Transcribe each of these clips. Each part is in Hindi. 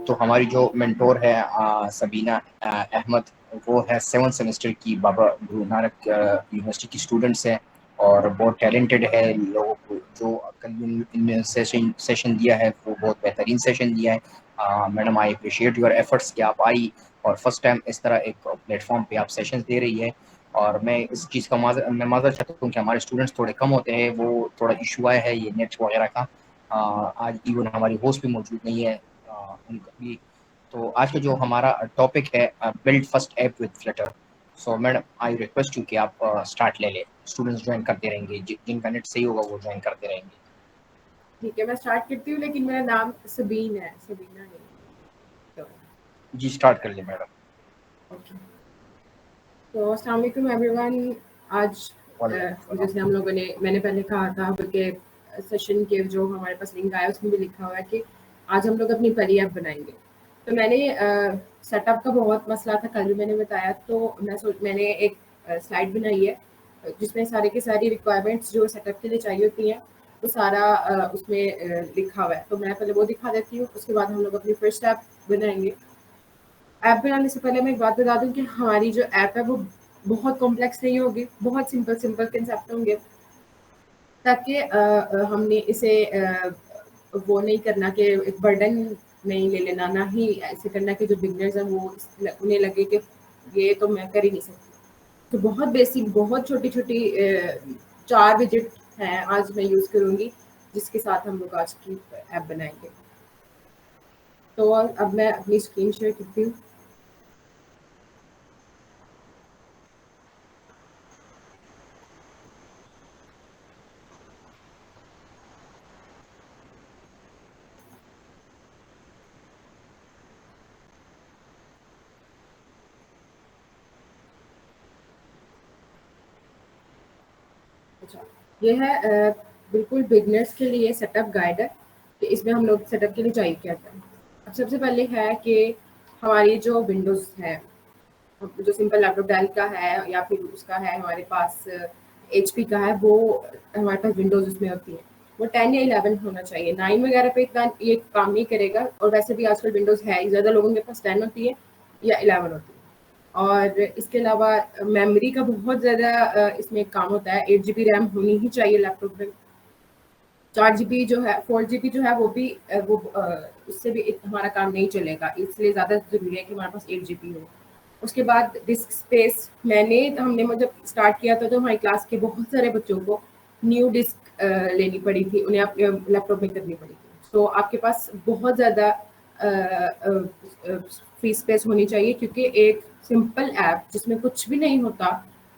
तो हमारी जो मेंटोर है सबीना अहमद, वो है 7th सेमेस्टर की बाबा गुरु नानक यूनिवर्सिटी की स्टूडेंट्स है और बहुत टैलेंटेड है। लोगों को जो कल इन सेशन दिया है वो बहुत बेहतरीन सेशन दिया है। Madam, I appreciate your efforts कि आप आई और फर्स्ट टाइम इस तरह एक प्लेटफॉर्म पे आप सेशंस दे रही है। और मैं इस चीज़ का मैं माज़रत चाहता हूँ कि हमारे स्टूडेंट्स थोड़े कम होते हैं, वो थोड़ा इशू आया है ये नेट वगैरह का। आज इवन हमारी होस्ट भी मौजूद नहीं है उनका भी। तो आज का जो हमारा टॉपिक है build first app with Flutter. So madam, I request you कि आप स्टार्ट ले लें। स्टूडेंट्स ज्वाइन करते रहेंगे, जिनका नेट सही होगा वो ज्वाइन करते रहेंगे। ठीक है, मैं स्टार्ट करती हूँ, लेकिन मेरा नाम सबीन है, सबीना नहीं। तो जी स्टार्ट कर लें मैडम। ओके, तो अस्सलाम वालेकुम एवरीवन। आज जैसे हम लोगों ने, मैंने पहले कहा था, बल्कि सेशन के जो हमारे पास लिंक आया उसमें भी लिखा हुआ है कि आज हम लोग अपनी परी ऐप बनाएंगे। तो मैंने सेटअप का बहुत मसला था, कल भी मैंने बताया, तो मैंने एक स्लाइड बनाई है जिसमें सारे की सारी रिक्वायरमेंट्स जो सेटअप के लिए चाहिए होती हैं वो सारा उसमें लिखा हुआ है। तो मैं पहले वो दिखा देती हूँ, उसके बाद हम लोग अपनी फर्स्ट ऐप बनाएंगे। ऐप बनाने से पहले मैं एक बात बता दूं कि हमारी जो ऐप है वो बहुत कॉम्प्लेक्स नहीं होगी, बहुत सिंपल सिंपल कंसेप्ट होंगे, ताकि हमने इसे वो नहीं करना कि एक बर्डन नहीं ले लेना, ना ही ऐसे करना कि जो बिगनर्स हैं वो उन्हें लगे कि ये तो मैं कर ही नहीं सकती। तो बहुत बेसिक, बहुत छोटी छोटी 4 विजिट हैं आज मैं यूज़ करूँगी, जिसके साथ हम लोग आज की ऐप बनाएंगे। तो अब मैं अपनी स्क्रीन शेयर करती हूँ। अच्छा, ये है बिल्कुल बिगनर्स के लिए सेटअप गाइड है कि इसमें हम लोग सेटअप के लिए चाहिए क्या है। अब सबसे पहले है कि हमारी जो विंडोज़ है, जो सिंपल लैपटॉप डेल का है या फिर उसका है, हमारे पास HP का है, वो हमारे पास विंडोज़ उसमें होती है, वो 10 या 11 होना चाहिए। 9 वगैरह पे इतना ये काम नहीं करेगा, और वैसे भी आजकल विंडोज़ है ज़्यादा लोगों के पास 10 होती है या 11 होती है। और इसके अलावा मेमोरी का बहुत ज़्यादा इसमें काम होता है। 8 GB रैम होनी ही चाहिए लैपटॉप में। 4 GB जो है, 4 GB जो है वो भी उससे भी हमारा काम नहीं चलेगा, इसलिए ज़्यादा ज़रूरी है कि हमारे पास 8 GB हो। उसके बाद डिस्क स्पेस, हमने जब स्टार्ट किया था तो हमारी क्लास के बहुत सारे बच्चों को न्यू डिस्क लेनी पड़ी थी, उन्हें अपने लैपटॉप में करनी पड़ी थी। तो आपके पास बहुत ज़्यादा फ्री स्पेस होनी चाहिए, क्योंकि एक सिंपल ऐप जिसमें कुछ भी नहीं होता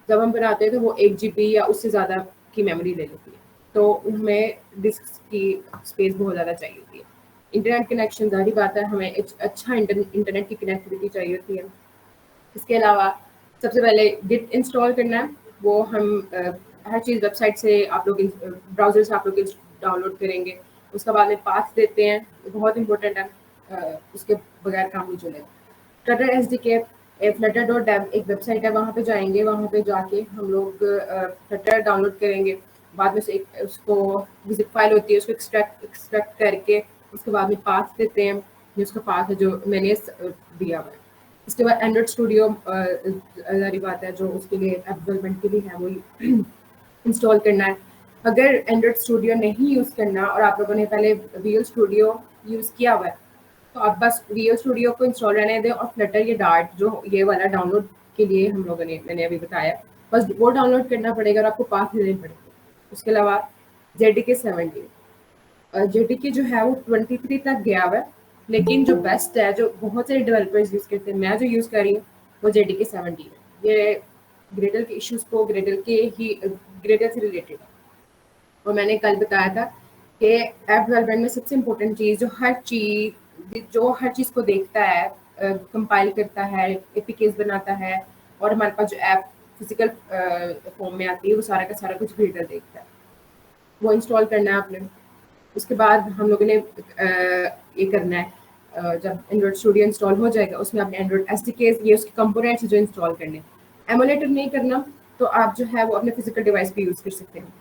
जब हम बनाते हैं तो वो 1 GB या उससे ज़्यादा की मेमोरी ले लेती है। तो हमें डिस्क की स्पेस बहुत ज़्यादा चाहिए होती है। इंटरनेट कनेक्शन, ज़ाहिर बात है, हमें अच्छा इंटरनेट की कनेक्टिविटी चाहिए होती है। इसके अलावा सबसे पहले गिट इंस्टॉल करना है, वो हम हर चीज़ वेबसाइट से आप लोग ब्राउज़र से आप लोग डाउनलोड करेंगे। उसके बाद में पाथ देते हैं, बहुत इंपॉर्टेंट है, उसके बगैर काम नहीं चलेगा। फ्लटर SDK, flutter.dev एक वेबसाइट है, वहाँ पे जाएंगे, वहाँ पे जाके हम लोग फ्लटर डाउनलोड करेंगे। बाद में से उसको विजिट फाइल होती है, उसको एक्सट्रैक्ट करके उसके बाद में पाथ देते हैं, जो उसका पाथ है जो मैंने दिया हुआ है। इसके बाद एंड्रॉइड स्टूडियो, सारी बात है, जो उसके लिए ऐप डेवलपमेंट के लिए है, वो इंस्टॉल करना है। अगर एंड्रॉइड स्टूडियो नहीं यूज़ करना और आप लोगों ने पहले रियल स्टूडियो यूज़ किया हुआ है, तो आप बस रियल स्टूडियो को इंस्टॉल रहने दें और फ्लटर या डार्ट जो ये वाला डाउनलोड के लिए मैंने अभी बताया, बस वो डाउनलोड करना पड़ेगा और आपको पाथ देने पड़ेंगे। उसके अलावा JDK 17, JDK जो है वो 23 तक गया हुआ है, लेकिन जो बेस्ट है, जो बहुत सारे डेवलपर्स यूज़ करते हैं, मैं जो यूज़ कर रही हूँ वो JDK 17 है। ये ग्रेडल के इश्यूज़ को, ग्रेडल से रिलेटेड है। और मैंने कल बताया था कि ऐप डेवलपमेंट में सबसे इम्पोर्टेंट चीज़, जो हर चीज़ को देखता है, कंपाइल करता है, एपीकेस बनाता है, और हमारे पास जो ऐप फिजिकल फॉर्म में आती है वो सारा का सारा कुछ ग्रेडल देखता है, वो इंस्टॉल करना है आपने। उसके बाद हम लोगों ने ये करना है, जब एंड्रॉइड स्टूडियो इंस्टॉल हो जाएगा उसमें आपने एंड्रॉइड SDKs, ये उसके कंपोनेंट्स जो इंस्टॉल करने। एमुलेटर नहीं करना तो आप जो है वो अपने फिजिकल डिवाइस पे यूज़ कर सकते हैं।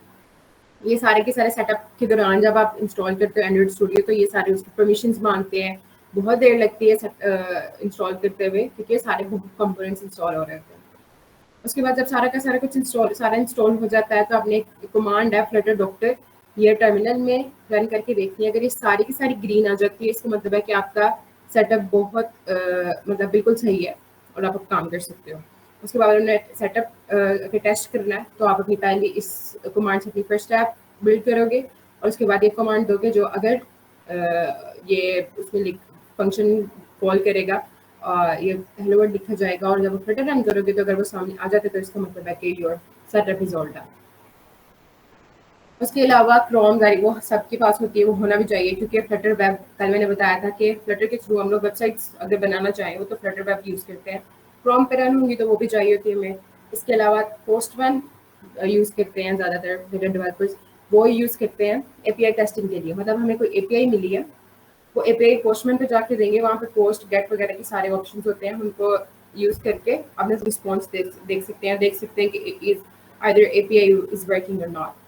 ये सारे के सारे सेटअप के दौरान जब आप इंस्टॉल करते हो एंड्रॉइड स्टूडियो, तो ये सारे उसके परमिशंस मांगते हैं, बहुत देर लगती है इंस्टॉल करते हुए, क्योंकि सारे कंपोनेंट्स इंस्टॉल हो रहे होते हैं। उसके बाद जब सारा का सारा कुछ इंस्टॉल हो जाता है, तो आपने एक कमांड है फ्लटर डॉक्टर, ये टर्मिनल में रन करके देखनी है। अगर ये सारी की सारी ग्रीन आ जाती है, इसका मतलब है कि आपका सेटअप बहुत मतलब बिल्कुल सही है और आप अब काम कर सकते हो। उसके बाद उन्हें सेटअप के टेस्ट करना है, तो आप अपनी पहली इस कमांड से अपनी फर्स्ट ऐप बिल्ड करोगे, और उसके बाद ये कमांड दोगे जो अगर ये उसमें फंक्शन कॉल करेगा, ये हेलो वर्ल्ड लिखा जाएगा, और जब फ्लटर रन करोगे तो अगर वो सामने आ जाते तो इसका मतलब है कि your setup is all done. उसके अलावा क्रोम जारी वो सबके पास होती है, वो होना भी चाहिए, क्योंकि फ्लटर वेब, कल मैंने बताया था कि फ्लटर के थ्रू हम लोग वेबसाइट्स अगर बनाना चाहें वो तो फ्लटर वेब यूज़ करते हैं। क्रोम पे रन होंगी तो वो भी चाहिए होती है हमें। इसके अलावा पोस्ट वन यूज़ करते हैं ज़्यादातर मेरे डेवलपर्स, वो यूज़ करते हैं एपीआई टेस्टिंग के लिए। मतलब हमें कोई एपीआई मिली है, वो एपीआई पोस्टमैन पे जाके देंगे, वहाँ पे पोस्ट गेट वगैरह के सारे ऑप्शंस होते हैं, उनको यूज़ करके अपने रिस्पॉन्स देख सकते हैं कि is either API is working और नॉट।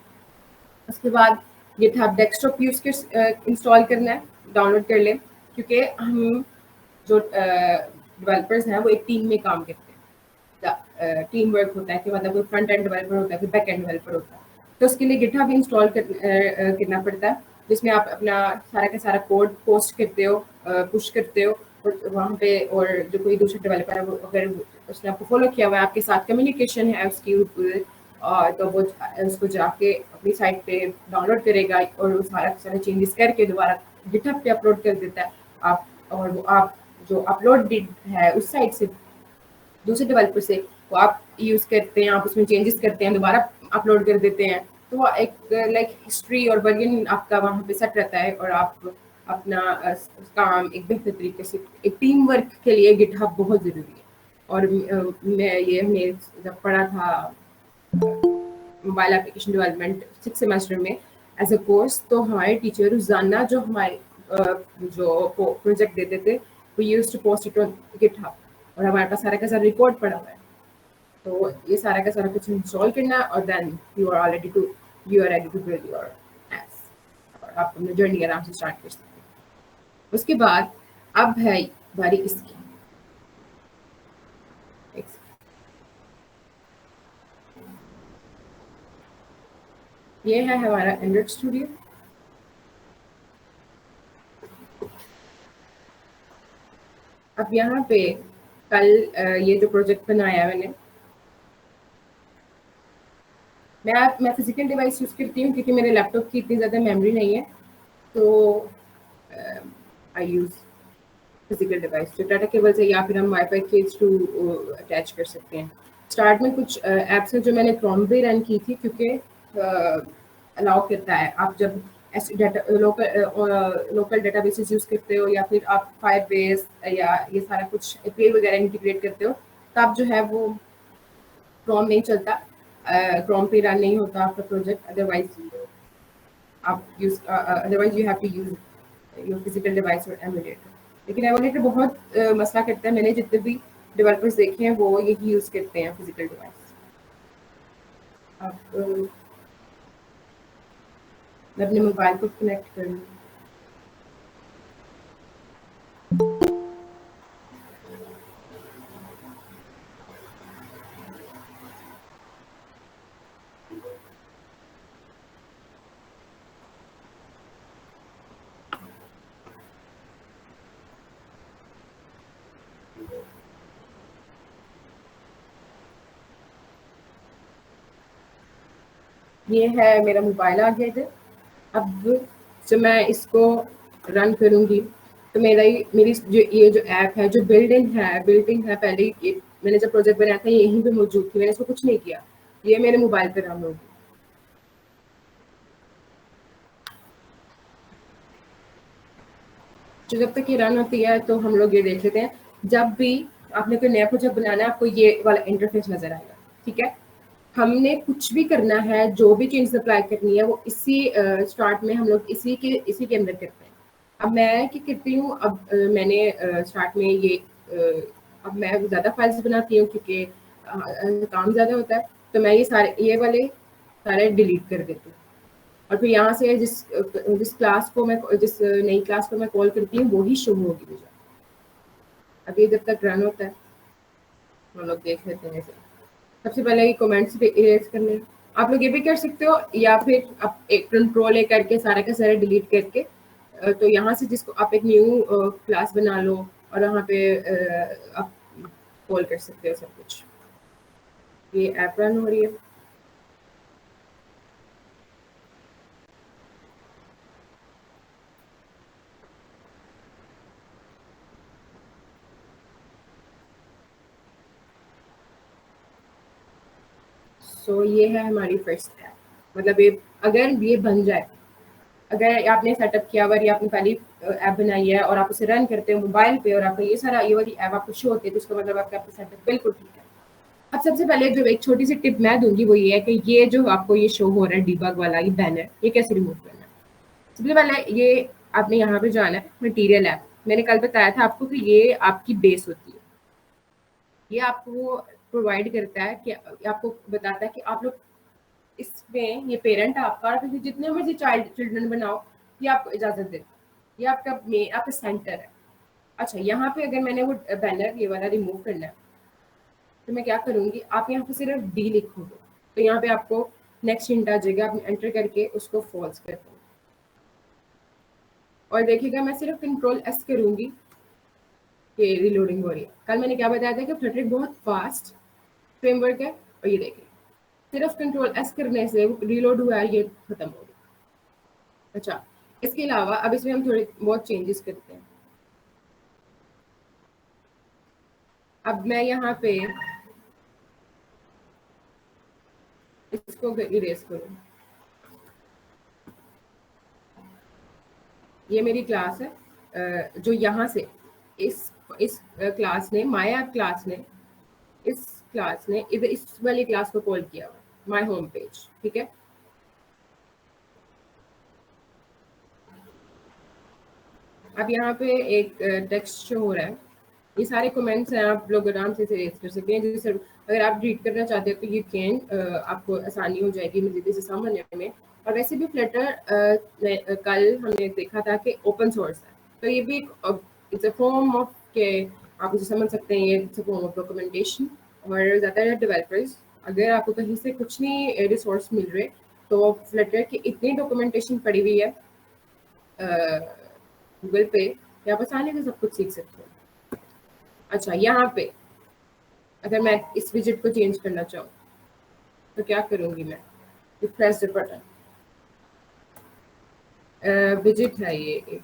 उसके बाद गिटहब डेस्कटॉप यूज कर इंस्टॉल करना है, डाउनलोड कर लें, क्योंकि हम जो डेवलपर्स हैं वो एक टीम में काम करते हैं। टीम वर्क होता है कि मतलब कोई फ्रंट एंड डेवलपर होता है, कोई बैक एंड डेवलपर होता है, तो उसके लिए गिटहब इंस्टॉल करना पड़ता है, जिसमें आप अपना सारा का सारा कोड पोस्ट करते हो, पुश करते हो, और वहाँ पे और जो कोई दूसरा डेवलपर है वो अगर उसने आपको फॉलो किया हुआ है, आपके साथ कम्युनिकेशन है उसकी, तो वो उसको जाके अपनी साइट पे डाउनलोड करेगा और वो सारा सारे चेंजेस करके दोबारा गिटहब पे अपलोड कर देता है। आप और वो आप जो अपलोड है उस साइट से दूसरे डेवलपर से वो आप यूज़ करते हैं, आप उसमें चेंजेस करते हैं, दोबारा अपलोड कर देते हैं, तो वो एक लाइक हिस्ट्री और वर्जन आपका वहाँ पे सेट रहता है, और आप अपना काम एक बेहतर तरीके से, एक टीम वर्क के लिए गिटहब बहुत ज़रूरी है। और हमने जब पढ़ा था मोबाइल एप्लीकेशन डेवलपमेंट 6 सेमेस्टर में एज अ कोर्स, तो हमारे टीचर रोजाना जो हमारे जो प्रोजेक्ट देते थे, वो used to post it on GitHub, और हमारे पास सारा का सारा रिकॉर्ड पड़ा हुआ है। तो ये सारा का सारा कुछ इंस्टॉल करना, और then you are ready to build your apps, और आप अपनी जर्नी आराम से स्टार्ट कर सकते हैं। उसके बाद अब है बारी इसकी, ये है हमारा एंड्रॉइड स्टूडियो। अब यहाँ पे कल ये जो प्रोजेक्ट बनाया मैंने, मैं फिजिकल डिवाइस यूज़ करती हूँ क्योंकि मेरे लैपटॉप की इतनी ज़्यादा मेमोरी नहीं है, तो आई यूज़ फिजिकल डिवाइस, जो डाटा केबल से या फिर हम वाईफाई के थ्रू अटैच कर सकते हैं। स्टार्ट में कुछ ऐप्स हैं जो मैंने क्रोम पे रन की थी, क्योंकि अलाउ करता है आप जब ऐसे डाटा लोकल डेटाबेसेस यूज़ करते हो, या फिर आप फायरबेस या ये सारा कुछ एपीआई वगैरह इंटीग्रेट करते हो, तब जो है वो क्रोम नहीं चलता, क्रोम पे रन नहीं होता आपका project. Otherwise you have to use your physical device और एमुलेटर। लेकिन एमुलेटर बहुत मसला करता है, मैंने जितने भी डेवलपर्स देखे हैं वो यही यूज़ करते हैं फिजिकल डिवाइस। अब मैं अपने मोबाइल को कनेक्ट कर लूँ। ये है मेरा मोबाइल आ गया इधर। अब जब मैं इसको रन करूँगी तो मेरी जो ये जो ऐप है, जो बिल्डिंग है पहले मैंने जब प्रोजेक्ट बनाया था यहीं पे मौजूद थी, मैंने इसको कुछ नहीं किया, ये मेरे मोबाइल पे रन होगी। तो जब तक ये रन होती है तो हम लोग ये देख लेते हैं, जब भी आपने कोई नया प्रोजेक्ट बनाना है आपको ये वाला इंटरफेस नजर आएगा, ठीक है। हमने कुछ भी करना है, जो भी चेंज अप्लाई करनी है वो इसी स्टार्ट में हम लोग इसी के अंदर करते हैं। अब मैं क्या करती हूँ, अब मैंने स्टार्ट में ये अब मैं ज़्यादा फाइल्स बनाती हूँ क्योंकि काम ज़्यादा होता है, तो मैं ये वाले सारे डिलीट कर देती हूँ। और फिर यहाँ से जिस क्लास को मैं जिस नई क्लास को मैं कॉल करती हूँ वही शो होगी मुझे। अब ये जब तक रन होता है हम लोग देख लेते हैं। सबसे पहले ये कमेंट्स इरेज करने हैं। आप लोग ये भी कर सकते हो, या फिर आप एक कंट्रोल ए करके सारा का सारा डिलीट करके तो यहाँ से जिसको आप एक न्यू क्लास बना लो और वहाँ पे आप कॉल कर सकते हो सब कुछ। ये ऐप रन हो रही है। सो ये है हमारी फर्स्ट ऐप। मतलब ये अगर ये बन जाए, अगर आपने सेटअप किया हुआ या आपने पहली ऐप बनाई है और आप उसे रन करते हो मोबाइल पे और आपको ये वाली ऐप आपको शो होती है, तो इसका मतलब आपका सेटअप बिल्कुल ठीक है। अब सबसे पहले जो एक छोटी सी टिप मैं दूंगी वो ये है कि ये जो आपको ये शो हो रहा है डीबग वाला ये बैनर, ये कैसे रिमूव करना है। सबसे पहले ये आपने यहाँ पे जाना है मटेरियल ऐप। मैंने कल बताया था आपको कि ये आपकी बेस होती है। ये आपको प्रोवाइड करता है कि आपको बताता है कि आप लोग इसमें ये पेरेंट आपका और फिर जितने मर्जी चिल्ड्रन बनाओ, ये आपको इजाजत देता है। ये आपका सेंटर है। अच्छा, यहाँ पे अगर मैंने वो बैनर ये वाला रिमूव करना है तो मैं क्या करूंगी, आप यहाँ पे सिर्फ डी लिखोगे तो यहाँ पे आपको नेक्स्ट हिंट आ जाएगा। आप एंटर करके उसको फॉल्स कर दो और देखिएगा मैं सिर्फ कंट्रोल एस करूंगी कि रिलोडिंग हो रही है। कल मैंने क्या बताया था कि फ्लटर बहुत फास्ट फ्रेमवर्क है और ये देखिए सिर्फ कंट्रोल एस करने से रिलोड हुआ है, ये खत्म हो गया। अच्छा, इसके अलावा अब इसमें हम थोड़े बहुत चेंजेस करते हैं। अब मैं यहाँ पे इसको इरेज करूँ। ये मेरी क्लास है जो यहाँ से इस क्लास ने माया क्लास ने इधर इस वाली क्लास को कॉल किया हुआ माय होम पेज। ठीक है, अब यहाँ पे एक टेक्स्ट शो हो रहा है। ये सारे कमेंट्स हैं, आप लोग आराम से रेज कर सकते हैं। जैसे अगर आप रीड करना चाहते हो तो यू कैन, आपको आसानी हो जाएगी मजीद से समझने में। और वैसे भी फ्लटर कल हमने देखा था कि ओपन सोर्स है, तो ये भी इट्स अ फॉर्म ऑफ के आप इसे समझ सकते हैं, ये it's a form of documentation. और ज़्यादातर डेवलपर्स अगर आपको कहीं से कुछ नहीं रिसोर्स मिल रहे तो फ्लटर की इतनी डॉक्यूमेंटेशन पड़ी हुई है गूगल पे कि आप आसानी से सब कुछ सीख सकते हो। अच्छा, यहाँ पे अगर मैं इस विजिट को चेंज करना चाहूँ तो क्या करूँगी मैं, प्रेस द बटन। विजिट है ये एक,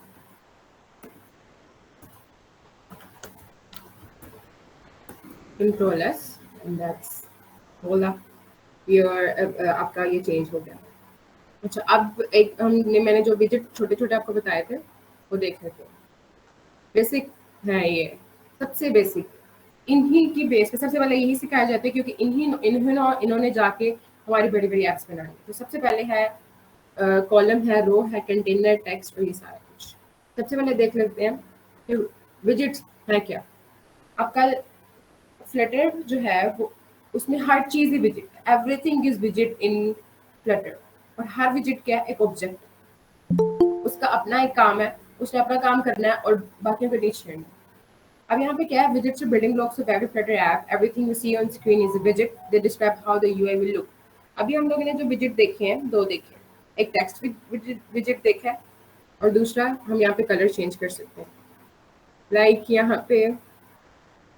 कंट्रोल एस एंड दैट्स बोला योर आपका ये चेंज हो गया। अच्छा, अब एक मैंने जो विजिट छोटे छोटे आपको बताए थे वो देख लेते हैं। बेसिक है ये, सबसे बेसिक इन्हीं की बेस पे सबसे पहले यही सिखाया जाता है, क्योंकि इन्होंने जाके हमारी बड़ी बड़ी एप्स बनाई। तो सबसे पहले है कॉलम है, रो है, कंटेनर, टेक्स्ट और ये सारा कुछ। सबसे पहले देख लेते हैं कि विजिट्स है क्या। अब कल फ्लटर जो है वो उसमें हर चीज़ ही visit, everything is visit in Flutter. और हर विजिट क्या है, एक ऑब्जेक्ट, उसका अपना एक काम है, उसने अपना काम करना है और बाकियों को नहीं छेड़ना। अब यहाँ पे क्या है, widgets are building blocks of every Flutter app. Everything you see on screen is a widget. They describe how the UI will look. अभी हम लोगों ने जो widget देखे हैं, दो देखे हैं। एक text widget देखा है और दूसरा हम यहाँ पे कलर चेंज कर सकते हैं। लाइक यहाँ पे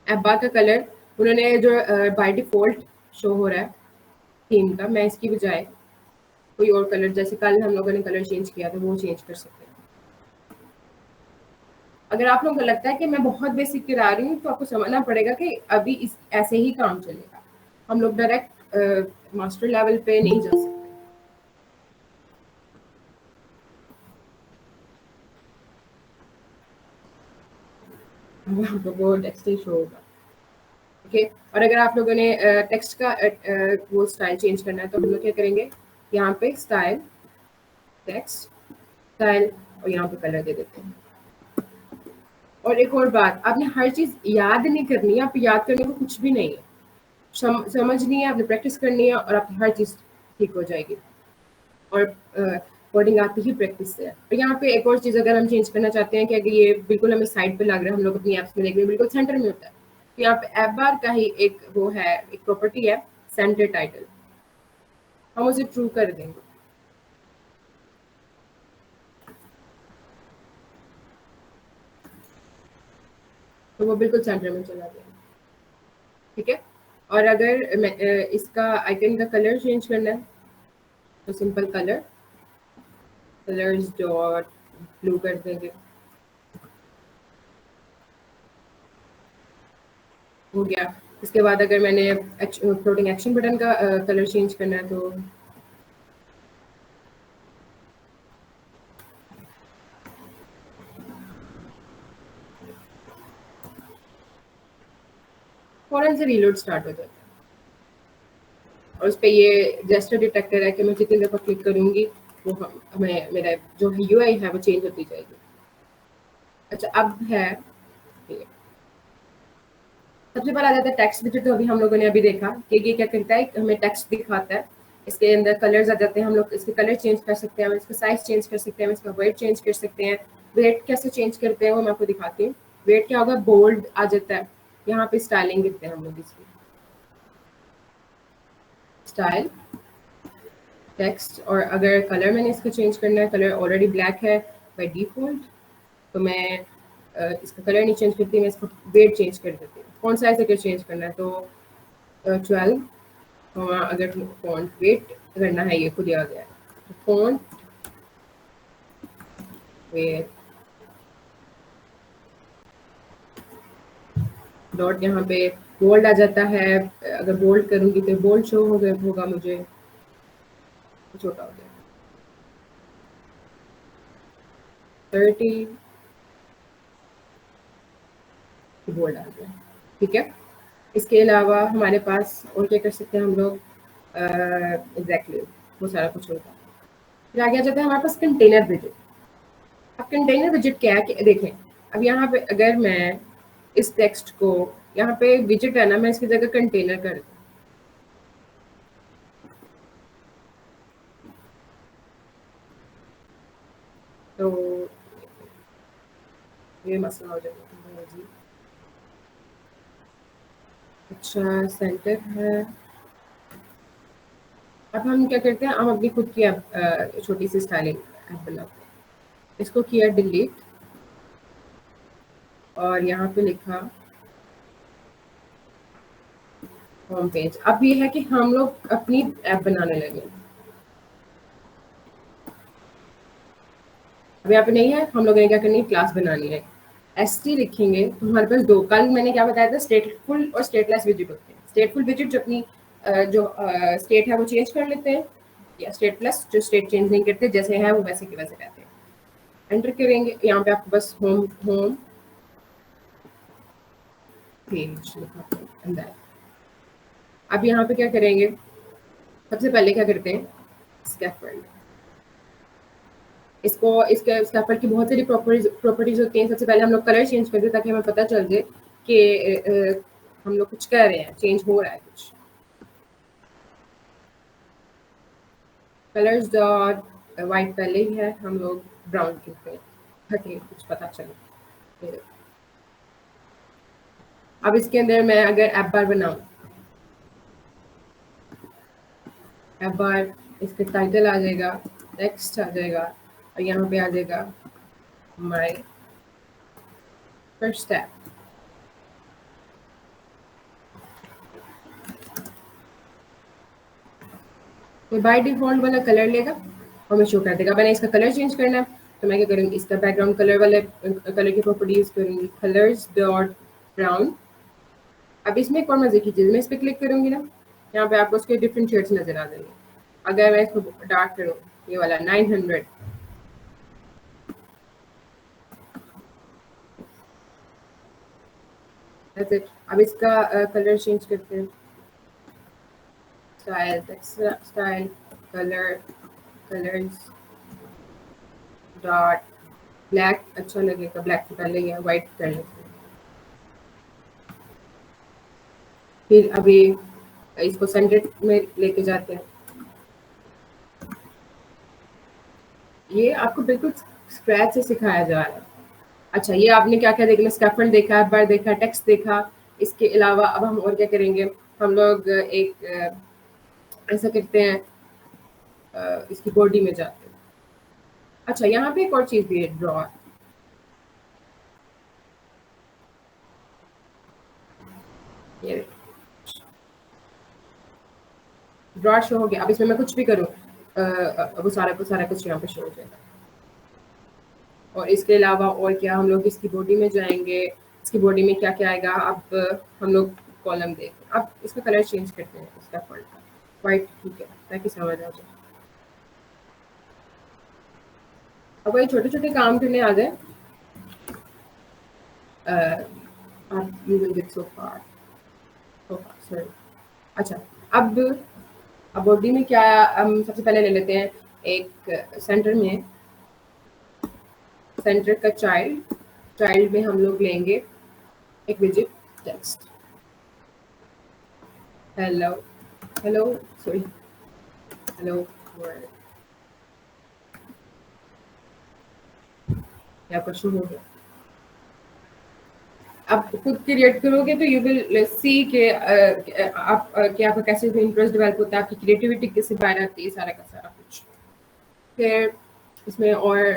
एब्बा का कलर उन्होंने जो बाय डिफॉल्ट शो हो रहा है थीम का, मैं इसकी बजाय कोई और कलर, जैसे कल हम लोगों ने कलर चेंज किया था, वो चेंज कर सकते हैं। अगर आप लोगों को लगता है कि मैं बहुत बेसिक करा रही हूँ तो आपको समझना पड़ेगा कि अभी ऐसे ही काम चलेगा। हम लोग डायरेक्ट मास्टर लेवल पे नहीं जा सकते। वो टेक्स्ट ही शो होगा। ओके, और अगर आप लोगों ने टेक्स्ट का वो स्टाइल चेंज करना है तो हम लोग क्या करेंगे, यहाँ पे स्टाइल, टेक्स्ट स्टाइल और यहाँ पे कलर दे देते हैं। और एक और बात, आपने हर चीज़ याद नहीं करनी है। आप याद करने को कुछ भी नहीं है, समझनी है, आपने प्रैक्टिस करनी है और आपकी हर चीज़ ठीक हो जाएगी। और कोडिंग आती ही प्रैक्टिस से है। और यहाँ पे एक और चीज़ अगर हम चेंज करना चाहते हैं कि अगर ये बिल्कुल हमें साइड पे लग रहा है, हम लोग अपनी ऐप्स में देख रहे हैं बिल्कुल सेंटर में होता है, तो यहाँ पे ऐप बार का ही एक वो है, एक प्रॉपर्टी है सेंटर टाइटल, हम उसे ट्रू कर देंगे। तो वो बिल्कुल सेंटर में चला गया। ठीक है। और अगर इसका आइकन का कलर चेंज करना है तो सिंपल कलर्स डॉट ब्लू कर देंगे, हो गया। इसके बाद अगर मैंने फ्लोटिंग एक्शन बटन का कलर चेंज करना है तो फौरन से रीलोड स्टार्ट हो जाता है। और उस पर ये जेस्चर डिटेक्टर है कि मैं जितनी दफ़ा क्लिक करूंगी वो हमें मेरा जो यूआई है वो चेंज होती जाएगी। अच्छा, अब है ये सबसे पहले आ जाता है टेक्स्ट विजेट। तो अभी हम लोगों ने अभी देखा कि ये क्या करता है, हमें टेक्स्ट दिखाता है, इसके अंदर कलर्स आ जाते हैं, हम लोग इसके कलर चेंज कर सकते हैं, हम इसका साइज चेंज कर सकते हैं, हम इसका वेट चेंज कर सकते हैं। वेट कैसे चेंज करते हैं वो मैं आपको दिखाती हूँ। वेट क्या होगा, बोल्ड आ जाता है, यहाँ पे स्टाइलिंग देते हैं हम लोग इसकी, स्टाइल टेक्स्ट। और अगर कलर मैंने इसका चेंज करना है, कलर ऑलरेडी ब्लैक है बाय डिफॉल्ट, तो मैं इसका कलर नहीं चेंज करती, मैं इसका वेट चेंज कर देती हूँ। कौन सा अगर चेंज करना है तो 12, अगर फॉन्ट वेट करना है, ये खुद आ गया है, तो फॉन्ट वेट डॉट, यहाँ पे बोल्ड आ जाता है। अगर बोल्ड करूंगी तो बोल्ड शो होगा मुझे, छोटा हो गया 30, बोल्ड आ गया। ठीक है। इसके अलावा हमारे पास और क्या कर सकते हैं हम लोग, एग्जैक्टली वो सारा कुछ होगा। फिर आगे आ जाता है हमारे पास कंटेनर विजेट। अब कंटेनर विजेट क्या है कि देखें, अब यहाँ पे अगर मैं इस टेक्स्ट को, यहाँ पे विजेट है ना, मैं इसकी जगह कंटेनर कर दूं, तो ये मसला हो जाएगा जी। अच्छा, सेंटर है। अब हम क्या करते हैं, हम अपनी खुद की छोटी सी स्टाइलिंग ऐप बनाते हैं। इसको किया डिलीट और यहाँ पे लिखा होम पेज। अब ये है कि हम लोग अपनी ऐप बनाने लगे। अब यहाँ पे नहीं है, हम लोगों ने क्या करनी है, क्लास बनानी है। st लिखेंगे तो हमारे पास दो, कल मैंने क्या बताया था, स्टेटफुल और स्टेटलेस विजिट होते हैं। स्टेटफुल विजिट जो अपनी जो स्टेट है वो चेंज कर लेते हैं, या स्टेटलेस जो स्टेट चेंज नहीं करते, जैसे है वो वैसे के वैसे रहते हैं। एंटर करेंगे, यहाँ पे आपको बस होम पेज लिखा अंदर। अब यहाँ पे क्या करेंगे, सबसे पहले क्या करते हैं, स्कैफोल्ड। इसको इसके स्कैफोल्ड की बहुत सारी प्रॉपर्टीज होती हैं। सबसे पहले हम लोग कलर चेंज करते हैं ताकि हमें पता चल जाए कि हम लोग कुछ कर रहे हैं, चेंज हो रहा है कुछ। कलर्स डॉट वाइट पहले ही है, हम लोग ब्राउन करते हैं ताकि कुछ पता चले। अब इसके अंदर मैं अगर ऐप बार बनाऊं, ऐप बार, इसके टाइटल आ जाएगा, टेक्स्ट आ जाएगा, और यहाँ पे आ जाएगा माय फर्स्ट ऐप। तो बाय डिफॉल्ट वाला कलर लेगा और मैं शो कर देगा। मैंने इसका कलर चेंज करना है तो मैं क्या करूँगी, इसका बैकग्राउंड कलर वाले कलर की प्रॉपर्टी यूज करूँगी, कलर्स डॉट ब्राउन। अब इसमें एक और मजे की चीज़, मैं इस पर क्लिक करूँगी ना, यहाँ पे आपको उसके डिफरेंट शेड्स नजर आ जाएंगे। अगर मैं इसको डार्क करूँ, ये वाला 900, ऐसे। अब इसका कलर चेंज करते हैं, style, text style, colour, colours dot black. अच्छा लगेगा ब्लैक तो पहले ही है, व्हाइट कर लेते हैं। फिर अभी इसको सेंटर में लेके जाते हैं, ये आपको बिल्कुल स्क्रैच से सिखाया जा रहा है। अच्छा, ये आपने क्या-क्या देखना, स्कैफोल्ड देखा, बार देखा, टेक्स्ट देखा। इसके अलावा अब हम और क्या करेंगे, हम लोग एक ऐसा करते हैं, इसकी बॉडी में जाते हैं। अच्छा, यहाँ पे एक और चीज़ भी है, ड्रॉअर। ये ड्रॉअर शो हो गया। अब इसमें मैं कुछ भी करूँ, वो सारा कुछ यहाँ पे शो हो जाएगा। और इसके अलावा और क्या, हम लोग इसकी बॉडी में जाएंगे। इसकी बॉडी में क्या-क्या आएगा, अब हम लोग कॉलम देखते हैं। अब इसका कलर चेंज करते हैं, इसका फॉन्ट का, व्हाइट ठीक है, ताकि समझ आ जाए। अब ये छोटे-छोटे काम करने आ जाए, आप you will get so far, sorry. अच्छा, अब बॉडी में क्या, हम सबसे पहले ले लेते हैं एक सेंटर में, सेंटर का चाइल्ड में हम लोग लेंगे एक visit text. Hello, hello, sorry, hello world. या क्वेश्चन हो गया। आप खुद क्रिएट करोगे तो यू विल सी के आप कि आपका कैसे इंटरेस्ट डेवलप होता है, आपकी क्रिएटिविटी कैसे बाहर आती है, सारा का सारा कुछ। फिर इसमें और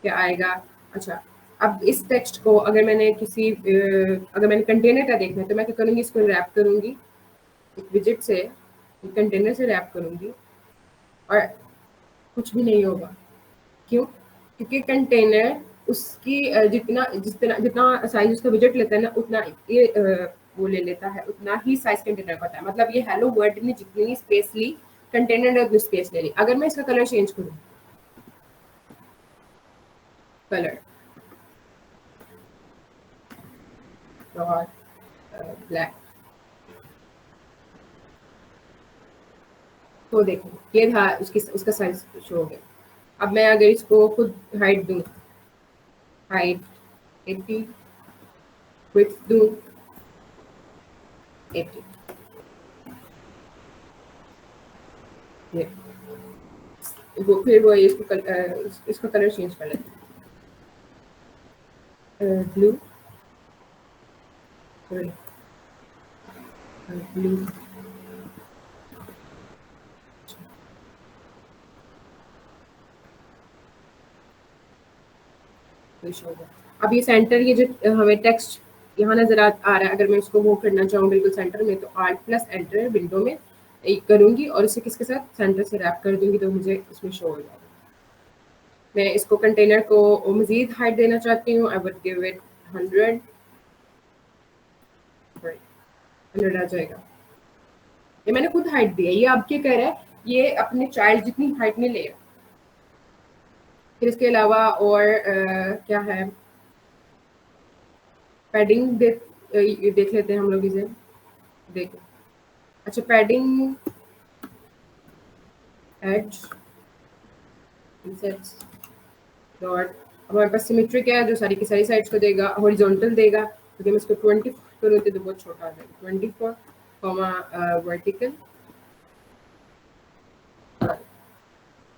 क्या आएगा। अच्छा, अब इस टेक्स्ट को अगर मैंने अगर मैंने कंटेनर का देखना है तो मैं क्या करूँगी, इसको रैप करूँगी एक विजिट से, एक कंटेनर से रैप करूँगी और कुछ भी नहीं होगा। क्यों? क्योंकि कंटेनर उसकी जितना जितना जितना साइज उसका विजिट लेता है ना, उतना ये वो ले लेता है, उतना ही साइज कंटेनर का होता है। मतलब ये हेलो वर्ल्ड ने जितनी स्पेस ली, कंटेनर ने उतनी स्पेस ले ली। अगर मैं इसका कलर चेंज करूँ, कलर और ब्लैक, तो देखो ये था उसका साइज शो हो गया। अब मैं अगर इसको खुद हाइट दूँ, हाइट 80, विड्थ दूँ 80, ये वो फिर वो इसको कलर चेंज कर लेते हैं, ब्लू, ब्लू, शो होगा। अब ये सेंटर, ये जो हमें टेक्स्ट यहाँ नजर आ रहा है, अगर मैं इसको वो करना चाहूँ बिल्कुल सेंटर में, तो Alt प्लस एंटर विंडो में करूँगी और इसे किसके साथ, सेंटर से रैप कर दूंगी, तो मुझे इसमें शो हो जाएगा। मैं इसको कंटेनर को मजीद हाइट देना चाहती हूँ, आई वुड गिव इट 100, 100 आ जाएगा। ये मैंने खुद हाइट दी है, ये अब क्या कह रहा है, ये अपने चाइल्ड जितनी हाइट में ले। फिर इसके अलावा और क्या है, पैडिंग देख लेते हैं हम लोग इसे, देखो। अच्छा, पैडिंग एज इंसेट्स डॉट, अब हमारे पास सिमेट्रिक है जो सारी की सारी साइड्स को देगा, हॉरिजॉन्टल देगा, क्योंकि मैं इसको 24 करूँ तो बहुत छोटा आ जाएगा, 24 कॉमा वर्टिकल,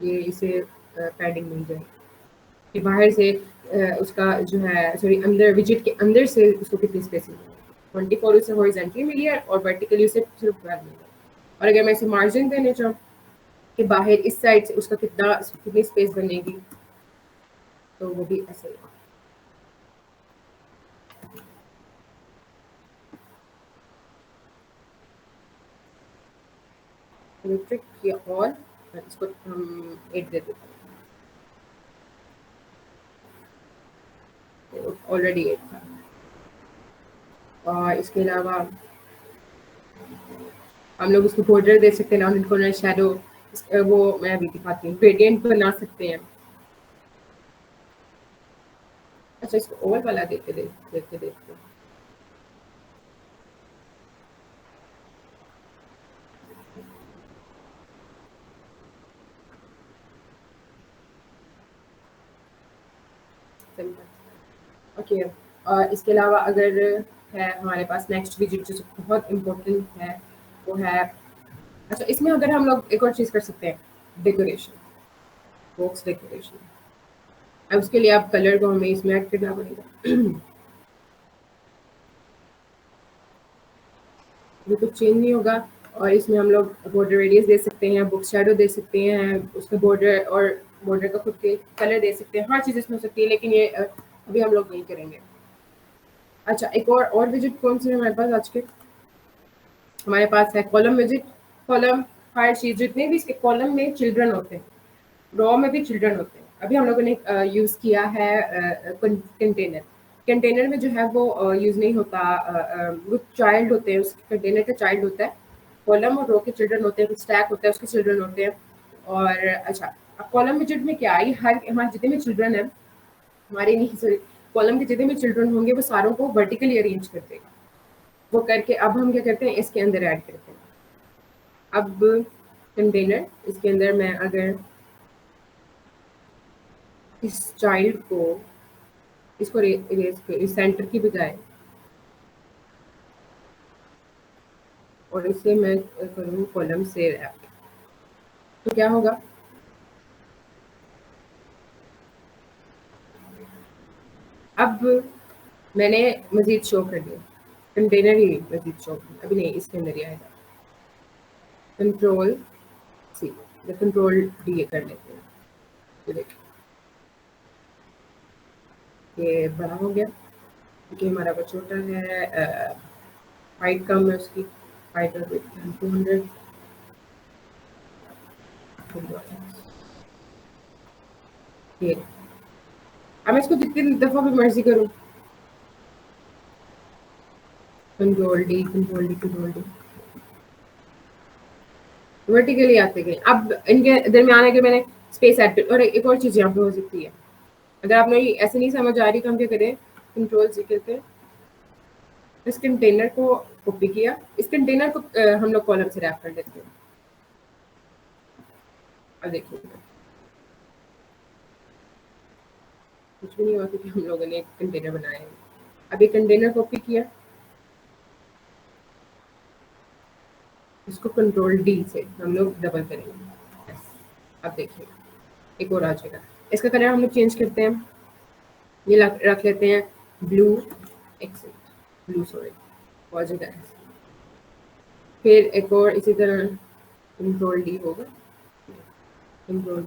ये इसे पैडिंग मिल जाएगी कि बाहर से उसका जो है, सॉरी अंदर विजिट के अंदर से उसको कितनी स्पेसिंग है, 24 उसे हॉरिजॉन्टली मिली है और वर्टिकली उसे सिर्फ 12 मिला। और अगर मैं इसे मार्जिन देने चाहूँ कि बाहर इस साइड से उसका कितनी स्पेस बनेगी, तो वो भी ऐसे ही। इलेक्ट्रिक या और इसको हम 8 दे देते हैं, ऑलरेडी 8 था। और इसके अलावा हम लोग उसको बॉर्डर दे सकते हैं, राउंड कॉर्नर शैडो, वो मैं अभी दिखाती हूँ, ग्रेडियंट बना सकते हैं। अच्छा, इसको ओवल वाला देखते ओके। और इसके अलावा अगर है हमारे पास नेक्स्ट विजिट जो बहुत इम्पोर्टेंट है, वो है, अच्छा इसमें अगर हम लोग एक और चीज़ कर सकते हैं, डेकोरेशन। Box decoration. अब उसके लिए आप कलर को हमें इसमें ऐड करना पड़ेगा। अभी कुछ चेंज नहीं होगा। और इसमें हम लोग बॉर्डर रेडियस दे सकते हैं, बुक शैडो दे सकते हैं, उसका बॉर्डर और बॉर्डर का खुद के कलर दे सकते हैं, हर चीज़ इसमें हो सकती है, लेकिन ये अभी हम लोग नहीं करेंगे। अच्छा, एक और विजिट कौन सी है हमारे पास आज के? हमारे पास है कॉलम विजिट। कॉलम, हर चीज़ जितने भी इसके कॉलम में चिल्ड्रन होते हैं, रॉ में भी चिल्ड्रन होते हैं। अभी हम लोगों ने यूज़ किया है कंटेनर। कंटेनर में जो है वो यूज़ नहीं होता, वो चाइल्ड होते हैं, उस कंटेनर का चाइल्ड होता है। कॉलम और रो के चिल्ड्रन होते हैं, कुछ स्टैक होता है उसके चिल्ड्रन होते हैं। और अच्छा, अब कॉलम विजिट में क्या है, ये हर हमारे जितने भी चिल्ड्रन हैं, हमारे नहीं सॉरी, कॉलम के जितने भी चिल्ड्रन होंगे वो सारों को वर्टिकली अरेंज कर देगा। वो करके अब हम क्या करते हैं, इसके अंदर ऐड करते हैं। अब कंटेनर, इसके अंदर मैं अगर इस चाइल्ड को, इसको इरेज कर सेंटर की बजाय, और इसे मैं करूँ कॉलम से रैप, तो क्या होगा? अब मैंने मजीद शो कर दिया, कंटेनर ही मजीद शो कर दिया, अभी नहीं, इसके अंदर ही आएगा। कंट्रोल सी, कंट्रोल डी कर लेते हैं। ये देखिए, ये बड़ा हो गया क्योंकि हमारा वो छोटा है, हाइट कम है उसकी, हाइट और विड्थ 200। ये अब मैं इसको जितनी दफ़ा भी मर्जी करूँ, control D, control D, control D, vertically आते गए। अब इनके दरमियान अगर मैंने स्पेस ऐड कर, और एक और चीज़ यहाँ पे हो सकती है, अगर आपने ऐसे नहीं समझ आ रही तो हम क्या करें, कंट्रोल सी करके इस कंटेनर को कॉपी किया, इस कंटेनर को हम लोग कॉलम से रैप कर देते हैं। अब देखिए कुछ भी नहीं हुआ क्योंकि हम लोगों ने एक कंटेनर बनाया है। अब ये कंटेनर कॉपी किया, इसको कंट्रोल डी से हम लोग डबल करेंगे। अब देखिए एक और आ जाएगा। इसका कलर हम लोग चेंज करते हैं, ये रख लेते हैं ब्लू, एक्सेंट ब्लू, सॉरी, हो जाएगा। फिर एक और इसी तरह कंट्रोल डी होगा, कंट्रोल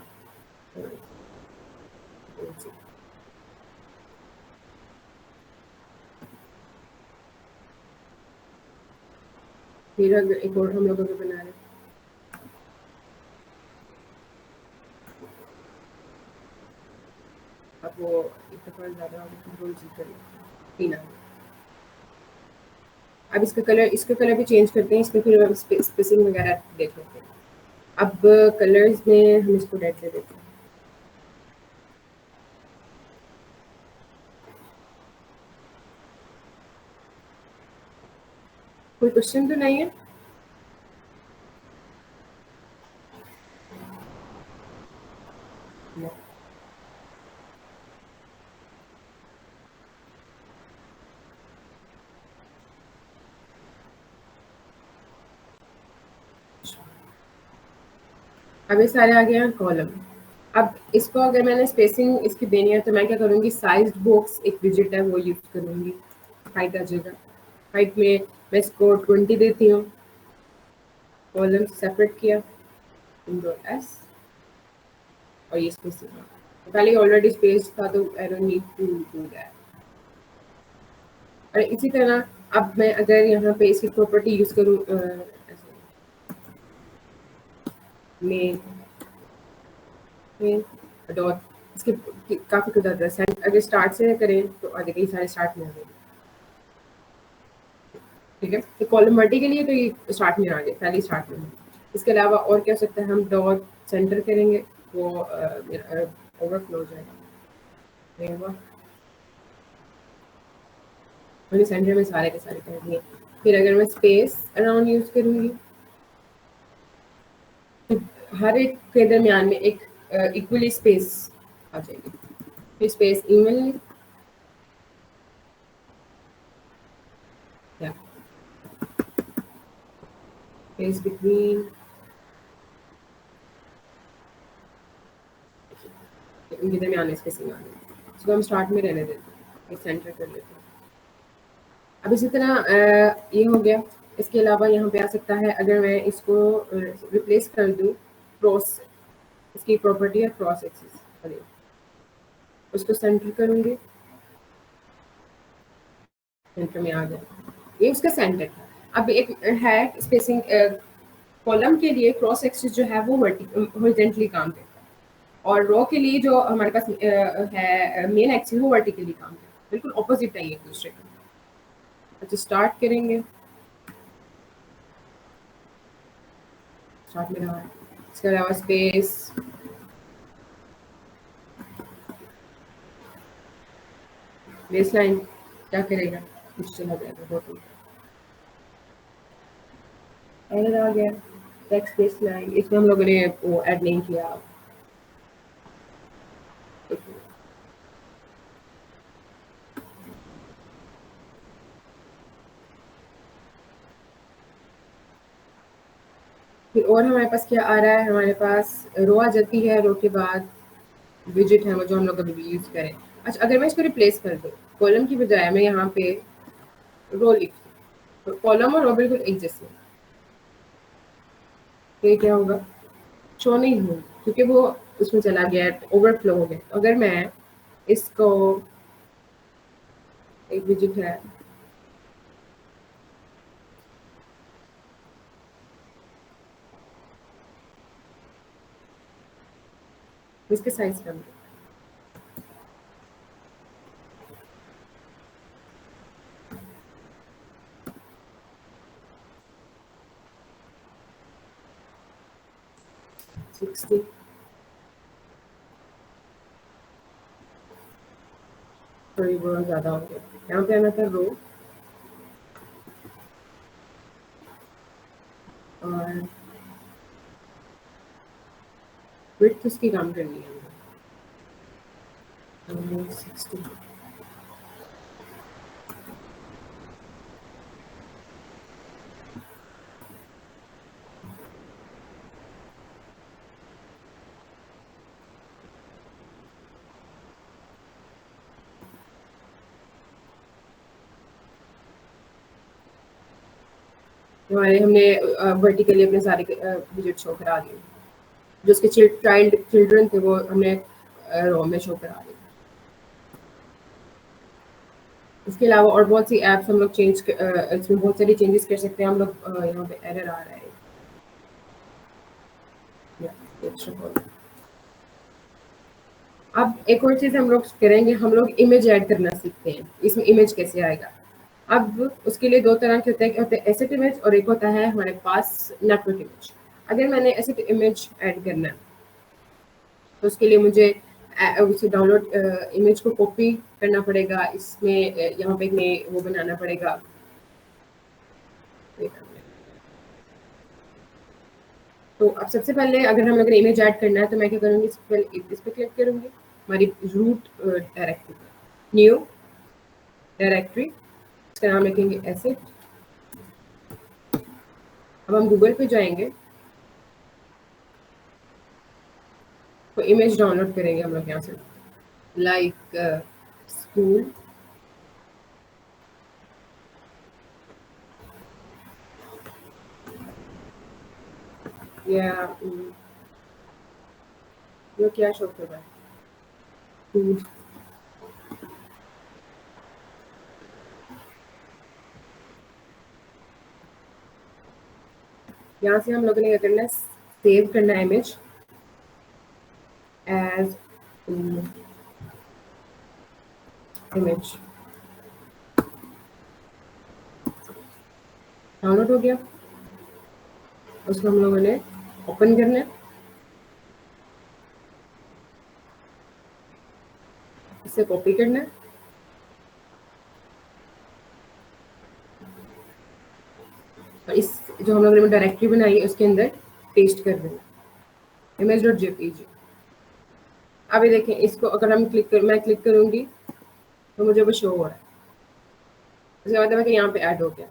फिर अगर एक और हम लोग अगर बना रहे हैं, अब वो एक दफ़ा ज़्यादा कंट्रोल जी कर तीन आ गया। अब इसका कलर भी चेंज करते हैं, इसमें फिर स्पेसिंग वगैरह देख लेते हैं। अब कलर्स में हम इसको रेड दे देते हैं। कोई क्वेश्चन तो नहीं है? No. अब ये सारे आ गए हैं कॉलम। अब इसको अगर मैंने स्पेसिंग इसकी देनी है तो मैं क्या करूँगी, साइज्ड बॉक्स एक विजिट है वो यूज़ करूँगी। हाइट आ जाएगा, हाइट में मैं इसको 20 देती हूँ, कॉलम सेपरेट किया, कंट्रोल एस, और ये स्पेसिंग पहले ऑलरेडी स्पेस था तो I don't need to do that. और इसी तरह अब मैं अगर यहाँ पे इसकी प्रॉपर्टी यूज़ करूँ, मेन डॉट, इसके काफ़ी कुछ आता है। अगर स्टार्ट से करें तो आगे कई सारे स्टार्ट में आ गए, ठीक है। तो कॉलम वर्टी के लिए तो ये स्टार्ट में आ गए, पहले स्टार्ट में। इसके अलावा और क्या हो सकता है, हम डॉट सेंटर करेंगे वो ओवरफ्लो हो जाएगा, मैंने सेंटर में सारे के सारे कर दिए। फिर अगर मैं स्पेस अराउंड यूज़ करूँगी तो हर एक के दरमियान में एक इक्वली स्पेस आ जाएगी। फिर स्पेस इवनली, या स्पेस बिटवीन, इनके दरमियान स्पेसिंग आ गई। इसको हम स्टार्ट में रहने देते हैं, एक सेंटर कर लेते हैं। अब इसी तरह ये हो गया। इसके अलावा यहाँ पे आ सकता है, अगर मैं इसको रिप्लेस कर दूँ क्रॉस, इसकी प्रॉपर्टी है क्रॉस एक्सिस, उसको सेंटर करूँगी, सेंटर में आ गया, ये उसका सेंटर है। अब एक है स्पेसिंग, कॉलम के लिए क्रॉस एक्सिस जो है वो हॉरिजॉन्टली काम करता है, और रो के लिए जो हमारे पास है मेन एक्सिस वो वर्टिकली काम करता है, बिल्कुल ऑपोजिट है एक दूसरे का। अच्छा, स्टार्ट करेंगे, स्टार्ट में रहा है। इसके अलावा स्पेस, बेस लाइन क्या करेगा, कुछ चला जाएगा, बहुत एरर आ गया। टेक्स्ट बेस लाइन, इसमें हम लोगों ने वो ऐड नहीं किया। फिर और हमारे पास क्या आ रहा है, हमारे पास रो आ जाती है, रो के बाद विजिट है वो जो हम लोग अभी भी यूज करें। अच्छा, अगर मैं इसको रिप्लेस कर दूँ, कॉलम की बजाय मैं यहाँ पे रो लिख दूँ, तो कॉलम और रो बिल्कुल एक जैसे, तो ये क्या होगा, शो नहीं होगा क्योंकि वो उसमें चला गया, ओवरफ्लो हो गया। तो अगर मैं इसको, एक विजिट है, इसके साइज कम है, सिक्सटी, थोड़ी बहुत ज़्यादा हो गया। यहाँ पे आना था रो, और विड्थ उसकी कम करनी है, 60। हमारे हमने वर्टिकली अपने सारे विजिट शो करा दिए, जो उसके चिल्ड्रन थे वो हमने रो में शो करा दिए। इसके अलावा और बहुत सी एप्स हम लोग चेंज, इसमें बहुत सारी चेंजेस कर सकते हैं हम लोग। यहाँ पे एरर आ रहा है, अब एक और चीज़ हम लोग करेंगे, हम लोग इमेज ऐड करना सीखते हैं। इसमें इमेज कैसे आएगा, अब उसके लिए दो तरह के होते हैं, एक होता है एसेट इमेज और एक होता है हमारे पास नेटवर्क इमेज। अगर मैंने एसेट इमेज ऐड करना है तो उसके लिए मुझे उसे डाउनलोड इमेज को कॉपी करना पड़ेगा, इसमें यहाँ पे एक वो बनाना पड़ेगा। तो अब सबसे पहले अगर हम इमेज ऐड करना है तो मैं क्या करूँगी, इस पर क्लिक करूँगी, हमारी रूट डायरेक्टरी, न्यू डायरेक्टरी, इसका नाम लिखेंगे एसेट। अब हम गूगल पे जाएंगे तो इमेज डाउनलोड करेंगे हम लोग यहाँ से, लाइक स्कूल, या ये क्या शो कर रहा है, यहाँ से हम लोगों ने क्या करना है, सेव करना है इमेज एज इमेज। डाउनलोड हो गया, उसको हम लोगों ने ओपन करना है, इसे कॉपी करना है, और इस जो हम लोगों ने डायरेक्टरी बनाई है उसके अंदर पेस्ट कर देना, image.jpg। अब ये देखें, इसको अगर हम मैं क्लिक करूंगी तो मुझे वो शो हो रहा है, उसका मतलब है कि यहाँ पे ऐड हो गया।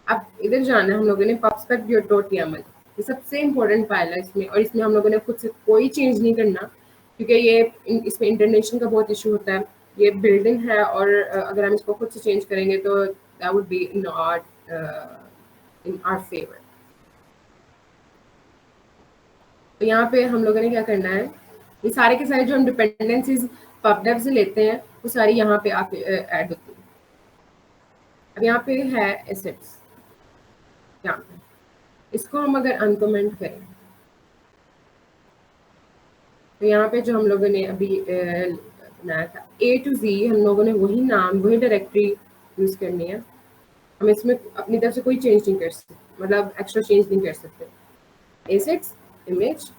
अब इधर जाना है हम लोगों ने pubspec.yaml, ये सबसे इम्पोर्टेंट फाइल है इसमें, और इसमें हम लोगों ने खुद से कोई चेंज नहीं करना, क्योंकि ये इसमें इंटरनेशन का बहुत इशू होता है। ये बिल्डिंग है और अगर हम इसको खुद से चेंज करेंगे तो that would be not in our favour. तो यहाँ पे हम लोगों ने क्या करना है, ये सारे के सारे जो हम डिपेंडेंसीज पबडेव से लेते हैं वो सारी यहाँ पे आके ऐड होती है। अब यहाँ पे है एसेट्स, यहाँ पे इसको हम अगर अनकमेंट करें तो यहाँ पे जो हम लोगों ने अभी बनाया था A to Z, हम लोगों ने वही नाम वही डायरेक्टरी यूज करनी है। हम इसमें अपनी तरफ से कोई चेंज नहीं कर सकते, मतलब एक्स्ट्रा चेंज नहीं कर सकते। एसेट्स, इमेज,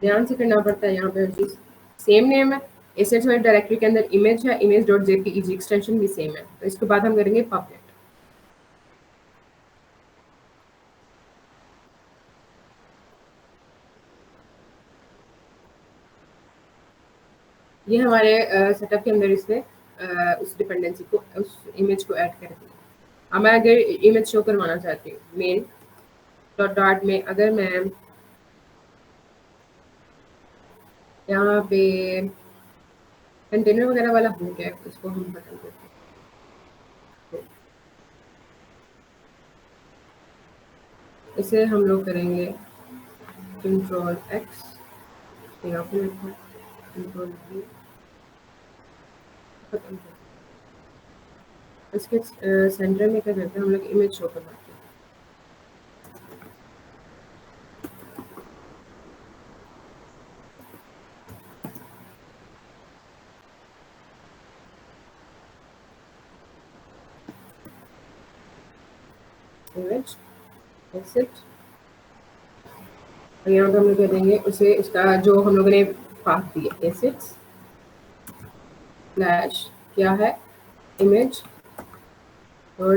ध्यान से करना पड़ता है यहाँ पे हर चीज। सेम नेम है, एसेट्स वाली डायरेक्टरी के अंदर इमेज है, image.jpeg एक्सटेंशन भी सेम है। तो इसके बाद हम करेंगे पब्लिक। ये हमारे सेटअप के अंदर इसने उस डिपेंडेंसी को, उस इमेज को ऐड कर दिया। अब मैं अगर इमेज शो करवाना चाहती हूँ मेन डॉट में, अगर मैं यहाँ पे कंटेनर वगैरह वाला हो गया इसको हम बटन देते हैं। इसे हम लोग करेंगे कंट्रोल एक्स, यहाँ पे कंट्रोल V, खत्म कर। इसके सेंटर में क्या करते हैं हम लोग, इमेज शो करवाते हैं। इमेज एसेट, और यहाँ पे हम लोग कह देंगे उसे, उसका जो हम लोगों ने पाथ दिया एसेट्स स्लैश क्या है, इमेज और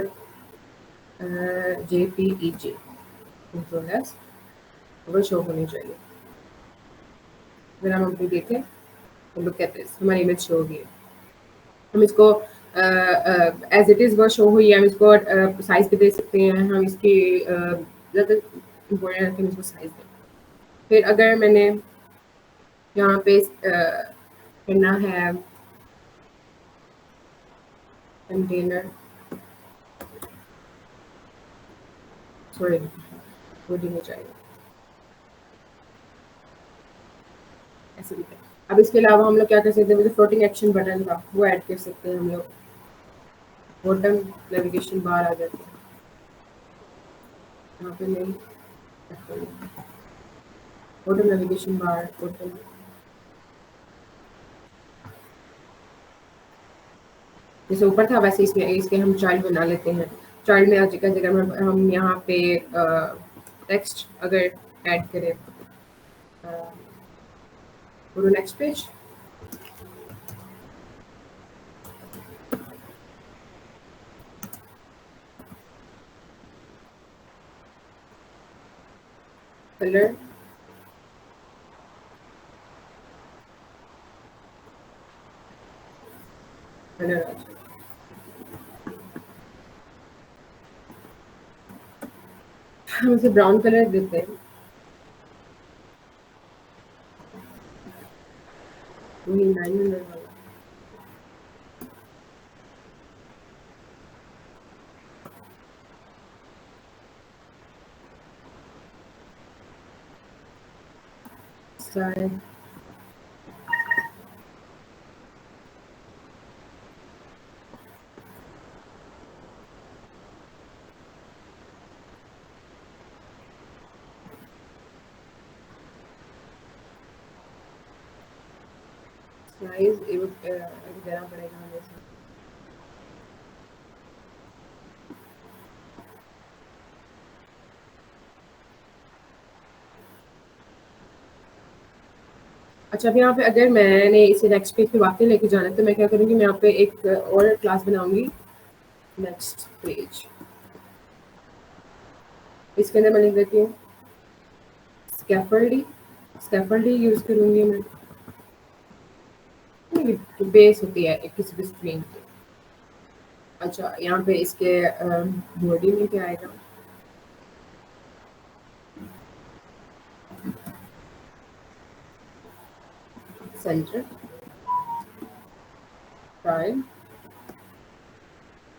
JPEG, कंट्रोल एस, वो शो होनी चाहिए। अगर हम अपनी देखें हम लोग कहते हैं हमारी इमेज शो होगी। हम इसको एज इट इज़ वो शो हुई है, हम इसको साइज पे दे सकते हैं। हम इसकी ज़्यादा इम्पोर्टेंट है कि हम इसको साइज दें। फिर अगर मैंने यहाँ पे करना है कंटेनर, सॉरी कोडिंग में चाहिए ऐसे भी। अब इसके अलावा हम लोग क्या कर सकते हैं, जो फ्लोटिंग एक्शन बटन था वो ऐड कर सकते हैं हम लोग। बॉटम नेविगेशन बार आ जाती है, यहाँ पे नहीं, बॉटम नेविगेशन बार, बॉटम जैसे ऊपर था वैसे इसमें इसके हम चाइल्ड बना लेते हैं। चाइल्ड में आज का जगह में हम यहाँ पे टेक्स्ट अगर ऐड करें, नेक्स्ट पेज, कलर, कलर आ जाए। हम इसे ब्राउन कलर देते हैं, वही 900 वाला। साइज साइज देना पड़ेगा हमें। अच्छा, अब यहाँ पे अगर मैंने इसे नेक्स्ट पेज पे वाकई लेके जाना है तो मैं क्या करूँगी, मैं यहाँ पे एक और क्लास बनाऊंगी नेक्स्ट पेज। इसके अंदर मैं लिख देती हूँ स्कैफोल्डिंग, स्कैफोल्डिंग यूज करूँगी मैं, बेस होती है किसी भी स्क्रीन की। अच्छा, यहाँ पे इसके बॉडी में क्या आएगा, सेंटर, फाइल,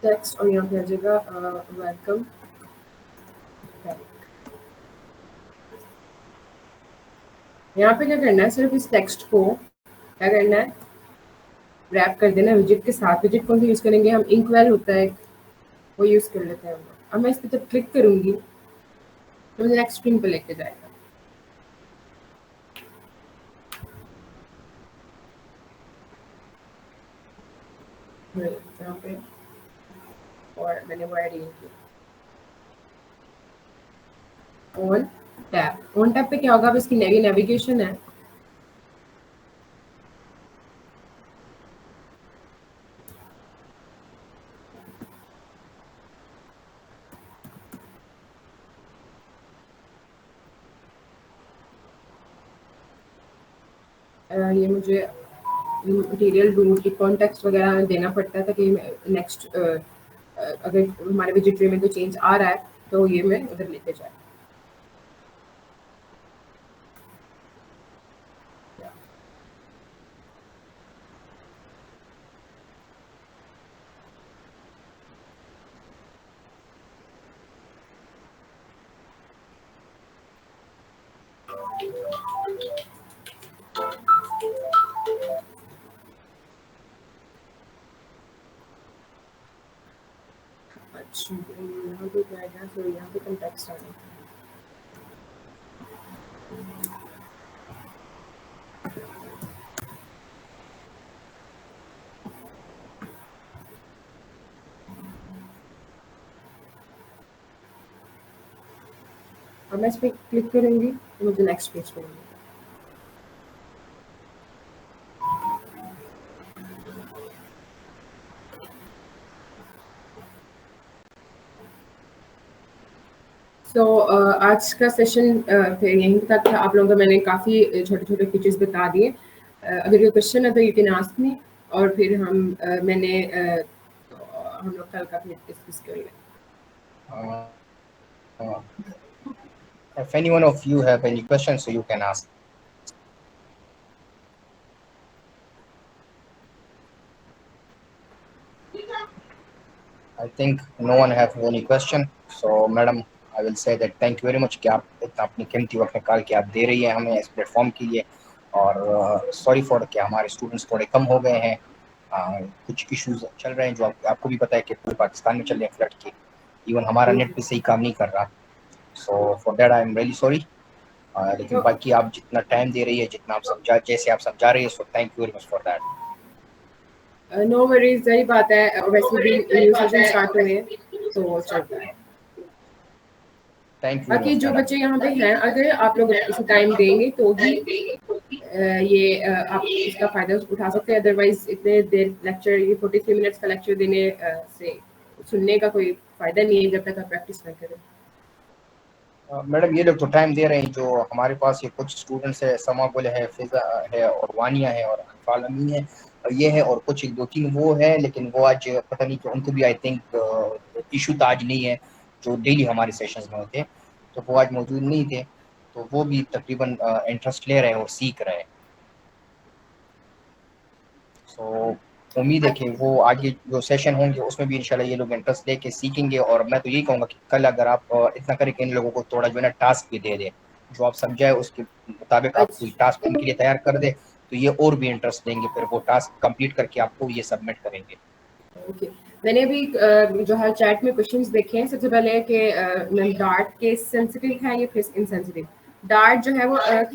टेक्स्ट और यहाँ पे आ जाएगा वेलकम। यहाँ पे क्या करना है, सिर्फ इस टेक्स्ट को क्या करना है, रैप कर देना विजिट के साथ। विजिट कौन सा यूज करेंगे हम, इंकवेल होता है वो यूज कर लेते हैं हम लोग। अब मैं इस पर जब क्लिक करूंगी तो मुझे नेक्स्ट स्क्रीन पे लेके जाएगा। यहाँ पे और मैंने वो ऐड किया ऑन टैब। ऑन टैब पे क्या होगा, अब इसकी नई नेविगेशन है। ये मुझे मटेरियल ढूंढ की कॉन्टेक्स्ट वगैरह देना पड़ता है ताकि नेक्स्ट अगर हमारे विजिट ट्री में कोई चेंज आ रहा है तो ये मैं उधर लेके जाए। अच्छा यहाँ पे क्या है, तो यहाँ पे कॉन्टेक्स्ट आ गया। अब मैं इस पर क्लिक करूंगी तो मुझे नेक्स्ट पेज पे मिलेगा। तो आज का सेशन फिर यहीं तक था। आप लोगों को मैंने काफ़ी छोटे छोटे फीचर्स बता दिए। अगर कोई क्वेश्चन है तो यू कैन आस्क मी, और फिर हम लोग कल का फिर डिस्कस करेंगे। If anyone of you have any questions, so you can ask. I think no one have any question. So, madam, I will say that thank you very much कि आप इतना अपनी कीमती वक्त निकाल के आप दे रही है हमें इस प्लेटफॉर्म के लिए। और सॉरी फॉर कि हमारे स्टूडेंट्स थोड़े कम हो गए हैं। कुछ इश्यूज चल रहे हैं जो आपको भी पता है कि पूरे पाकिस्तान में चल रहे हैं फ्लड के। इवन हमारा नेट भी सही काम नहीं कर रहा। So for that I am really sorry. लेकिन बाकी आप जितना टाइम दे रही है, जितना आप जैसे आप समझा रही है, so thank you very much for that. No worries, यही बात है। वैसे भी न्यू सेशन स्टार्ट हुए हैं तो चलता है। थैंक यू वेरी बाकी मच जो मैडम। बच्चे यहाँ पे हैं, अगर आप लोग इसे टाइम देंगे तो ही आप इसका फायदा उठा सकते हैं। अदरवाइज इतने देर लेक्चर, ये 43 मिनट्स का लेक्चर देने से सुनने का कोई फायदा नहीं है जब तक आप प्रैक्टिस ना करें। मैडम ये लोग तो टाइम दे रहे हैं। जो हमारे पास ये कुछ स्टूडेंट्स है, समागुल है, फिजा है और वानिया है और अनफाल अमीन है, ये है और कुछ एक दो तीन वो है। लेकिन वो आज पता नहीं कि उनको भी आई थिंक इशू तो आज नहीं है जो डेली हमारे सेशंस में होते हैं, तो वो आज मौजूद नहीं थे। तो वो भी तकरीबन इंटरेस्ट ले रहे हैं और सीख रहे हैं। सो उम्मीद है कि वो आगे जो सेशन होंगे उसमें भी इंशाल्लाह ये लोग इंटरेस्ट लेके सीखेंगे। और मैं तो यही कहूँगा कि कल अगर आप इतना करें कि इन लोगों को थोड़ा जो है ना टास्क भी दे दे, जो आप समझाए उसके मुताबिक आप कोई टास्क उनके लिए तैयार कर दे, तो ये और भी इंटरेस्ट देंगे, फिर वो टास्क कंप्लीट करके आपको ये सबमिट करेंगे। ओके, मैंने अभी जो है चैट में क्वेश्चंस देखे हैं। सबसे पहले कि डार्ट केस सेंसिटिव है या केस इनसेंसिटिव। डार्ट जो है वो आप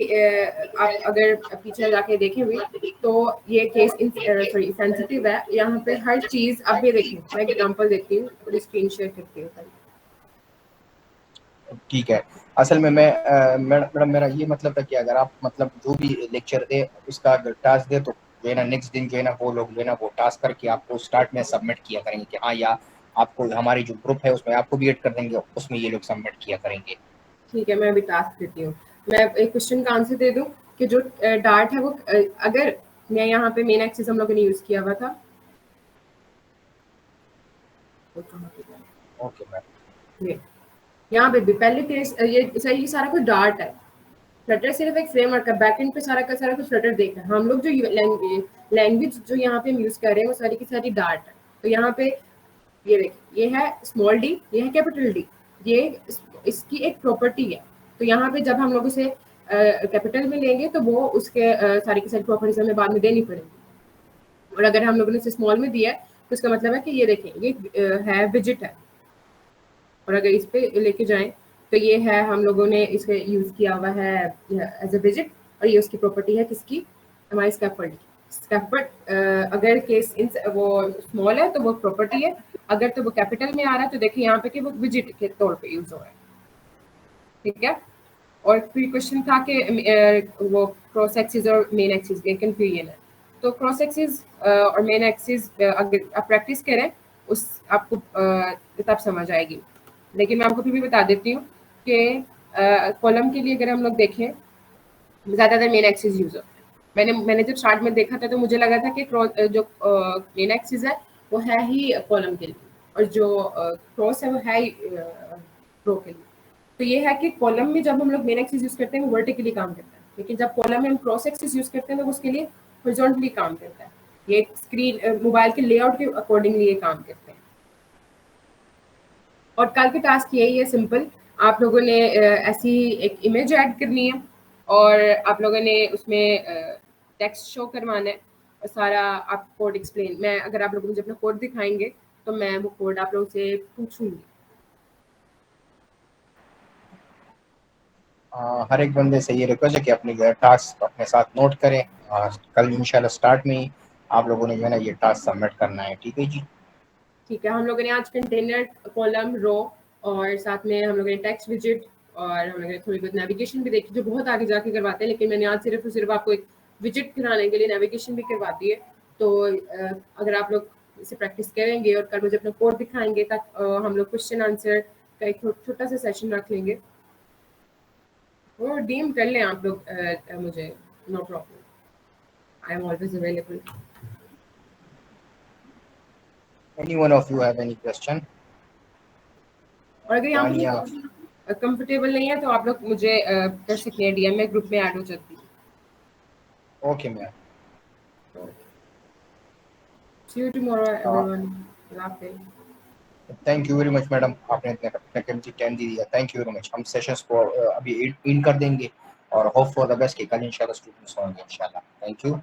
अगर पीछे जाके देखेंगे तो ये केस सॉरी सेंसिटिव है। यहाँ पे हर चीज, अब ये देखिए मैं एग्जांपल देती हूँ, पूरी स्क्रीन शेयर करती हूँ। ठीक है। असल में मैडम मेरा ये मतलब था कि अगर आप मतलब जो भी लेक्चर दे उसका अगर टास्क दे तो जो है ना नेक्स्ट दिन जो है ना वो लोग जो है ना वो टास्क करके आपको स्टार्ट में सबमिट किया करेंगे कि हाँ, या आपको हमारी जो ग्रुप है उसमें आपको भी ऐड कर देंगे, उसमें ये लोग सबमिट किया करेंगे। ठीक है, मैं अभी टास्क देती हूँ। मैं एक क्वेश्चन का आंसर दे दूं कि जो डार्ट है वो अगर मैं यहाँ पे मेन एक्सिस हम लोगों ने यूज किया हुआ था। Okay ma'am. यहाँ पे भी पहले केस ये सही सारा कुछ डार्ट है। फ्लटर सिर्फ एक फ्रेमवर्क है, बैकएंड पे सारा का सारा कुछ फ्लटर देखा है। हम लोग जो लैंग्वेज जो यहाँ पे हम यूज कर रहे हैं वो सारी की सारी डार्ट है। तो यहाँ पे ये देखिए, ये है स्मॉल डी, ये है कैपिटल डी, ये इसकी एक प्रॉपर्टी है। तो यहाँ पे जब हम लोग उसे कैपिटल में लेंगे तो वो उसके सारी की सारी प्रॉपर्टीज हमें बाद में देनी पड़ेगी। और अगर हम लोगों ने इसे स्मॉल में दिया है तो इसका मतलब है कि ये देखें, ये है विजिट है। और अगर इस पे लेके जाएं तो ये है, हम लोगों ने इसे यूज किया हुआ है एज अ विजिट, और ये उसकी प्रॉपर्टी है किसकी, हमारी स्कैफोल्ड की। स्कैफोल्ड अगर केस इन वो स्मॉल है तो वो प्रॉपर्टी है, अगर तो वो कैपिटल में आ रहा है तो देखिए यहाँ पे कि वो विजिट के तौर पे यूज हो रहा है। ठीक है। और फिर क्वेश्चन था कि वो क्रॉस एक्सिस और मेन एक्सिस के कंफ्यूजन है। तो क्रॉस एक्सिस और मेन एक्सिस अगर आप प्रैक्टिस करें उस आपको तब समझ आएगी। लेकिन मैं आपको फिर भी बता देती हूँ कि कॉलम के लिए अगर हम लोग देखें ज़्यादातर मेन एक्सिस यूज होता है। मैंने जब स्टार्ट में देखा था तो मुझे लगा था कि जो मेन एक्सिस है वो है ही कॉलम के लिए, और जो क्रॉस है वो है ही रो के लिए। तो ये है कि कॉलम में जब हम लोग मेन एक्सिस यूज करते हैं वो वर्टिकली काम करता है, लेकिन जब कॉलम में हम क्रॉस एक्सिस यूज करते हैं तो उसके लिए हॉरिजॉन्टली काम करता है। ये स्क्रीन मोबाइल के लेआउट के अकॉर्डिंगली ये काम करते हैं। और कल का टास्क यही है सिंपल, आप लोगों ने ऐसी एक इमेज ऐड करनी है और आप लोगों ने उसमें टेक्स्ट शो करवाना है और सारा आप कोड एक्सप्लेन, मैं अगर आप लोग मुझे अपना कोड दिखाएंगे तो मैं वो कोड आप लोगों से पूछूंगी। हर एक बंदे से ये रिक्वेस्ट है कि अपनी टास्क अपने साथ नोट करें। कल इंशाल्लाह स्टार्ट में ही आप लोगों ने जो है ना ये टास्क सबमिट करना है। ठीक है जी। ठीक है। हम लोगों ने आज कंटेनर, कॉलम, रो और साथ में हम लोगों ने टेक्स्ट विजिट और हम लोगों ने थोड़ी बहुत नेविगेशन भी देखी, जो बहुत आगे जाके करवाते हैं, लेकिन मैंने आज सिर्फ और सिर्फ आपको एक विजिट कराने के लिए नेविगेशन भी करवा दी है। तो अगर आप लोग इसे प्रैक्टिस करेंगे और कल मुझे अपना कोड दिखाएंगे तक हम लोग क्वेश्चन आंसर का एक छोटा सा सेशन रख लेंगे। वो डीएम कर लें आप लोग मुझे, no problem, I am always available. Anyone of you have any question? और अगर यहाँ तानिया, पे कंफर्टेबल नहीं है तो आप लोग मुझे कर सकते हैं डीएम में, ग्रुप में ऐड हो जाती है। Okay ma'am. See you tomorrow everyone. Allah Hafiz. Thank you very much madam, आपने इतना कीमती टाइम दे दिया। Thank you very much. हम सेशंस को अभी इन कर देंगे और होप फॉर द बेस्ट कि कल इंशाल्लाह स्टूडेंट्स होंगे इंशाल्लाह। Thank you.